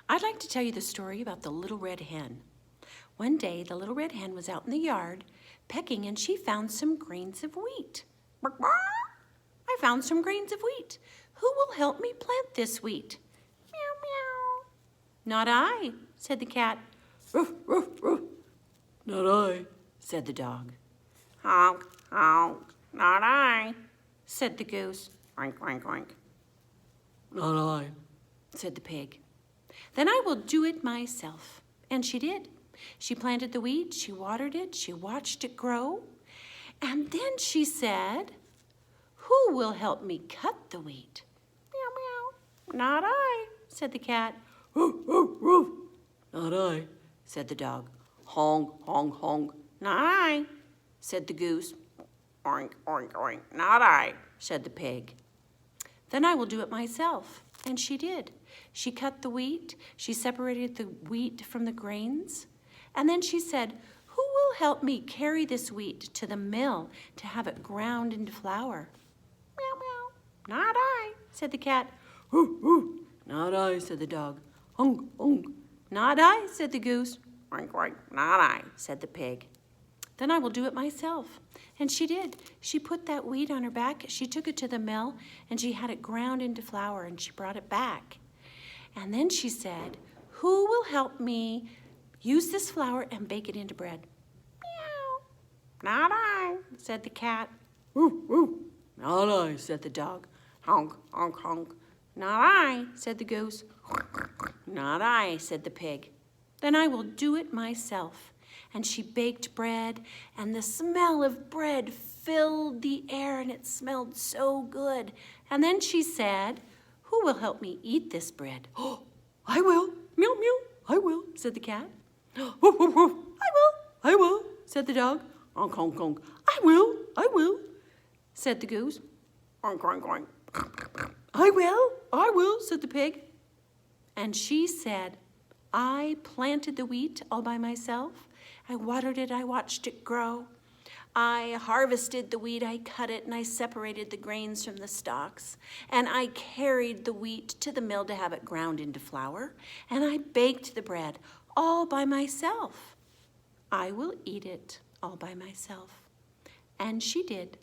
I'd like to tell you the story about the Little Red Hen. One day, the Little Red Hen was out in the yard pecking and she found some grains of wheat. Bark, bark. I found some grains of wheat. Who will help me plant this wheat? Meow, meow. Not I, said the cat. Ruff, ruff, ruff. Not I, said the dog. Honk, honk. Not I, said the goose. Oink, oink, oink. Not I, said the pig. Then I will do it myself. And she did. She planted the wheat, she watered it, she watched it grow. And then she said, who will help me cut the wheat? Meow, meow. Not I, said the cat. Woof, woof, woof. Not I, said the dog. Honk, honk, honk. Not I, said the goose. Oink, oink, oink. Not I, said the pig. Then I will do it myself. And she did. She cut the wheat, she separated the wheat from the grains, and then she said, who will help me carry this wheat to the mill to have it ground into flour? Meow, meow. Not I, said the cat. Whoo, whoo. Not I, said the dog. Honk, honk. Not I, said the goose. Oink, oink. Not I, said the pig. Then I will do it myself. And she did. She put that wheat on her back, she took it to the mill, and she had it ground into flour, and she brought it back. And then she said, who will help me use this flour and bake it into bread? Meow. Not I, said the cat. Woo, woo. Not I, said the dog. Honk, honk, honk. Not I, said the goose. Not I, said the pig. Then I will do it myself. And she baked bread, and the smell of bread filled the air, and it smelled so good. And then she said, who will help me eat this bread? Oh, I will. Meow, meow. I will, said the cat. Woof, woof, woof. I will, said the dog. Honk, honk, honk. I will, said the goose. Honk, honk, honk. I will, said the pig. And she said, I planted the wheat all by myself. I watered it, I watched it grow. I harvested the wheat, I cut it, and I separated the grains from the stalks. And I carried the wheat to the mill to have it ground into flour. And I baked the bread all by myself. I will eat it all by myself. And she did.